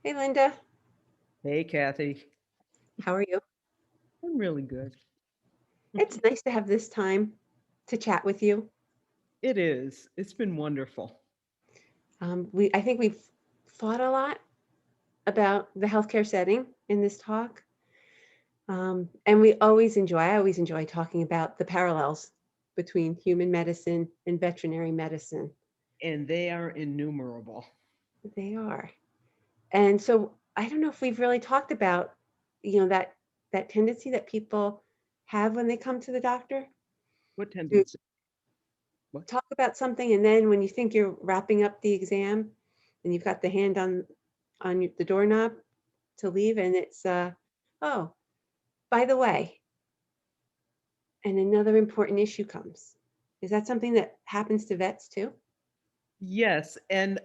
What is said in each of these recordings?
Hey, Linda. Hey, Kathy. How are you? I'm really good. It's nice to have this time to chat with you. It is. It's been wonderful. I think we've thought a lot about the healthcare setting in this talk. And I always enjoy talking about the parallels between human medicine and veterinary medicine. And they are innumerable. They are. And so I don't know if we've really talked about, that tendency that people have when they come to the doctor What to tendency? What? talk about something, and then when you think you're wrapping up the exam and you've got the hand on the doorknob to leave, and it's oh, by the way, and another important issue comes. Is that something that happens to vets too? Yes. And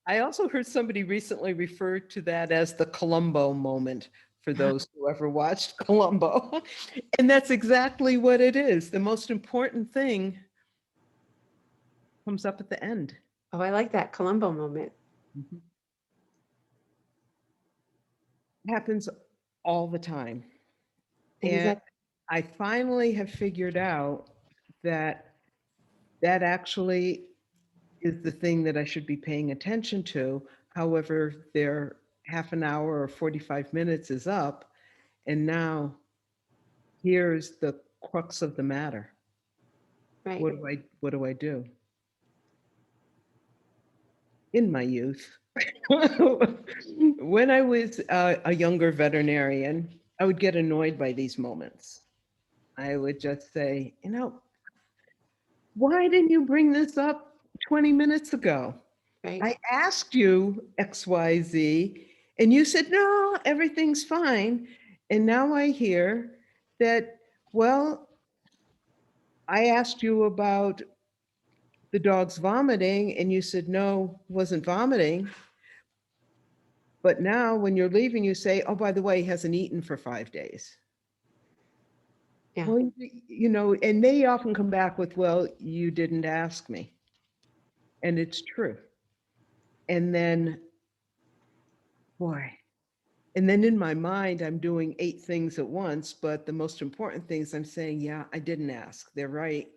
I also heard somebody recently refer to that as the Columbo moment for those who ever watched Columbo. And that's exactly what it is. The most important thing comes up at the end. Oh, I like that Columbo moment. Mhm. Happens all the time. And is And that I finally have figured out that that actually is the thing that I should be paying attention to. However, their half an hour or 45 minutes is up. And now here's the crux of the matter. right? What do I do? In my youth, when I was a younger veterinarian, I would get annoyed by these moments. I would just say, why didn't you bring this up 20 minutes ago? Right? I asked you XYZ, and you said, no, everything's fine. And now I hear that, well, I asked you about the dog's vomiting, and you said, no, wasn't vomiting. But now when you're leaving, you say, oh, by the way, he hasn't eaten for 5 days. Yeah. Well, and they often come back with, well, you didn't ask me. And it's true. And then, boy, and then in my mind, I'm doing 8 things at once, but the most important things I'm saying, yeah, I didn't ask. They're right.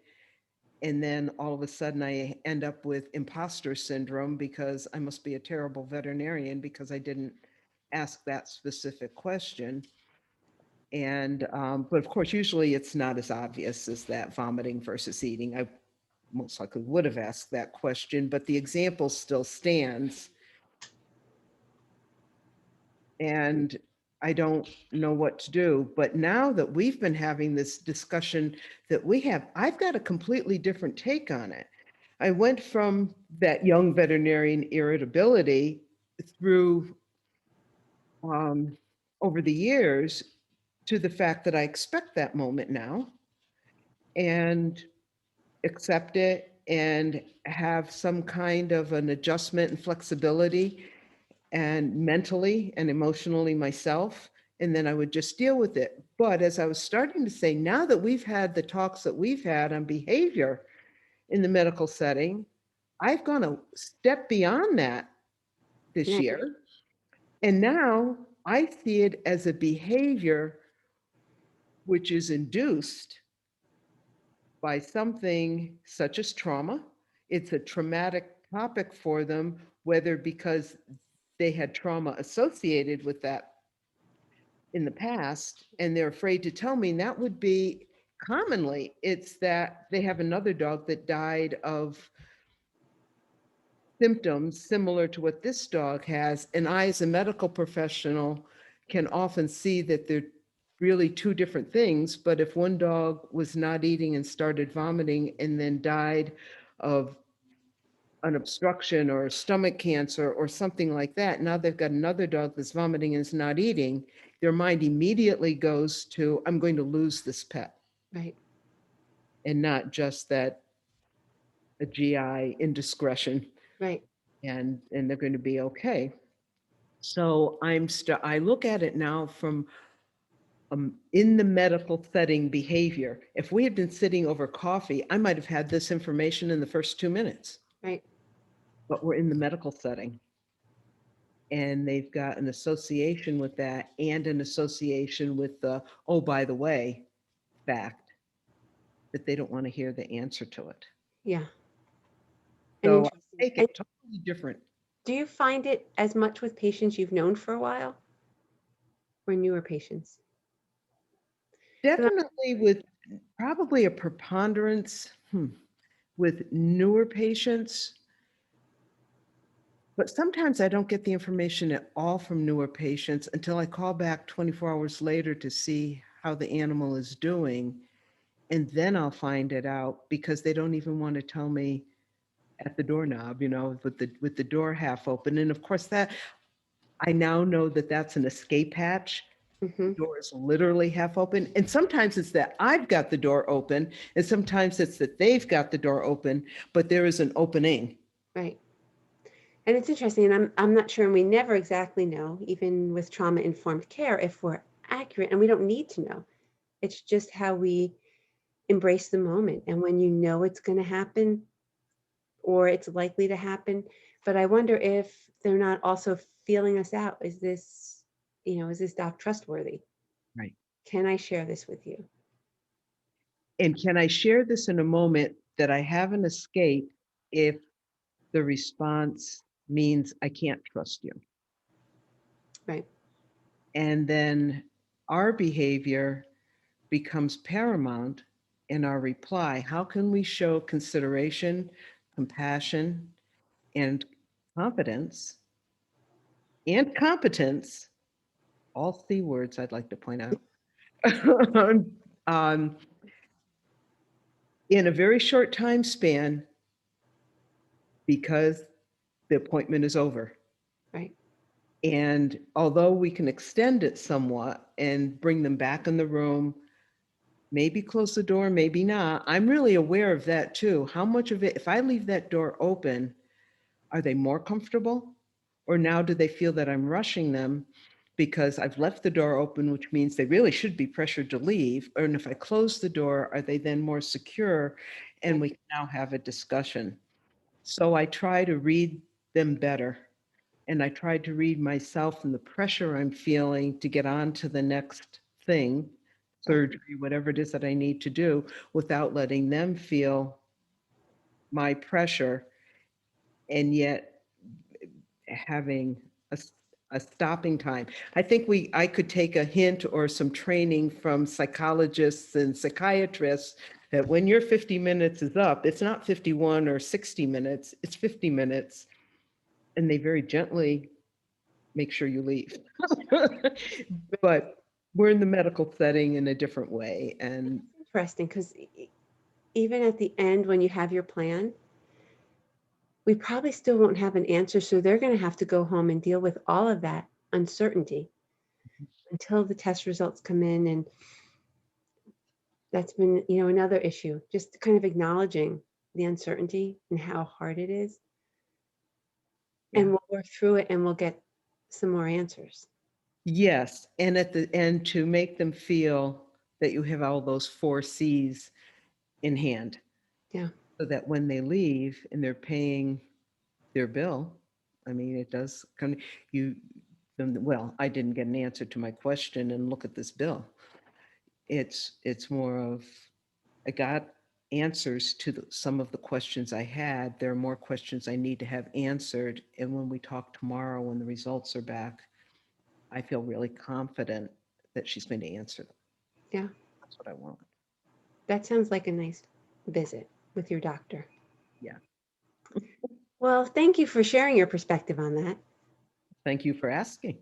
And then all of a sudden, I end up with imposter syndrome because I must be a terrible veterinarian because I didn't ask that specific question. And, but of course, usually it's not as obvious as that vomiting versus eating. I most likely would have asked that question, but the example still stands. And I don't know what to do. But now that we've been having this discussion that we have, I've got a completely different take on it. I went from that young veterinarian irritability through um, over the years to the fact that I expect that moment now and accept it and have some kind of an adjustment and flexibility and mentally and emotionally myself, and then I would just deal with it. But as I was starting to say, now that we've had the talks that we've had on behavior in the medical setting, I've gone a step beyond that this Right. year. And now I see it as a behavior which is induced by something such as trauma. It's a traumatic topic for them, whether because they had trauma associated with that in the past, and they're afraid to tell me. And that would be commonly, it's that they have another dog that died of symptoms similar to what this dog has. And I, as a medical professional, can often see that they're really two different things. But if one dog was not eating and started vomiting and then died of an obstruction or stomach cancer or something like that, now they've got another dog that's vomiting and is not eating, their mind immediately goes to, I'm going to lose this pet, Right. and not just that a GI indiscretion, Right. and they're going to be okay. So I look at it now from in the medical setting behavior. If we had been sitting over coffee, I might have had this information in the first 2 minutes, Right. but we're in the medical setting. and they've got an association with that and an association with the, oh, by the way, fact that they don't want to hear the answer to it. Yeah. And So I interesting. take And it totally different. do you find it as much with patients you've known for a while or newer patients? 'Cause Definitely with probably a preponderance with newer patients, but sometimes I don't get the information at all from newer patients until I call back 24 hours later to see how the animal is doing. And then I'll find it out because they don't even want to tell me at the doorknob, with the door half open. And of course that I now know that that's an escape hatch. The Mhm, door is literally half open. And sometimes it's that I've got the door open, and sometimes it's that they've got the door open, but there is an opening. right. And it's interesting, and I'm not sure, and we never exactly know, even with trauma-informed care, if we're accurate, and we don't need to know. It's just how we embrace the moment, and when you know it's gonna happen or it's likely to happen, but I wonder if they're not also feeling us out. Is this doc trustworthy? Right. Can I share this with you? And can I share this in a moment that I have an escape if the response means I can't trust you? Right, And then our behavior becomes paramount in our reply. How can we show consideration, compassion, and confidence and competence, all C words I'd like to point out, um, in a very short time span because the appointment is over. right, And although we can extend it somewhat and bring them back in the room, maybe close the door, maybe not. I'm really aware of that too. How much of it, if I leave that door open, are they more comfortable? Or now do they feel that I'm rushing them because I've left the door open, which means they really should be pressured to leave? Or and if I close the door, are they then more secure? And right, we can now have a discussion. So I try to read them better. And I tried to read myself and the pressure I'm feeling to get on to the next thing, right. surgery, whatever it is that I need to do, without letting them feel my pressure and yet having a stopping time. I think I could take a hint or some training from psychologists and psychiatrists that when your 50 minutes is up, it's not 51 or 60 minutes, it's 50 minutes. And they very gently make sure you leave. But we're in the medical setting in a different way. And And it's interesting because even at the end, when you have your plan, we probably still won't have an answer. So they're going to have to go home and deal with all of that uncertainty until the test results come in. And that's been, another issue, just kind of acknowledging the uncertainty and how hard it is. And yeah. we'll work through it and we'll get some more answers. Yes. And at the end, to make them feel that you have all those 4 C's in hand Yeah. so that when they leave and they're paying their bill, I mean, it does come, you, well, I didn't get an answer to my question and look at this bill. It's more of, I got answers to some of the questions I had. There are more questions I need to have answered. And when we talk tomorrow, when the results are back, I feel really confident that she's going to answer them. Yeah. That's what I want. That sounds like a nice visit with your doctor. Yeah. Well, thank you for sharing your perspective on that. Thank you for asking.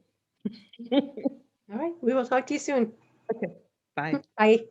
All right. We will talk to you soon. Okay. Bye. Bye.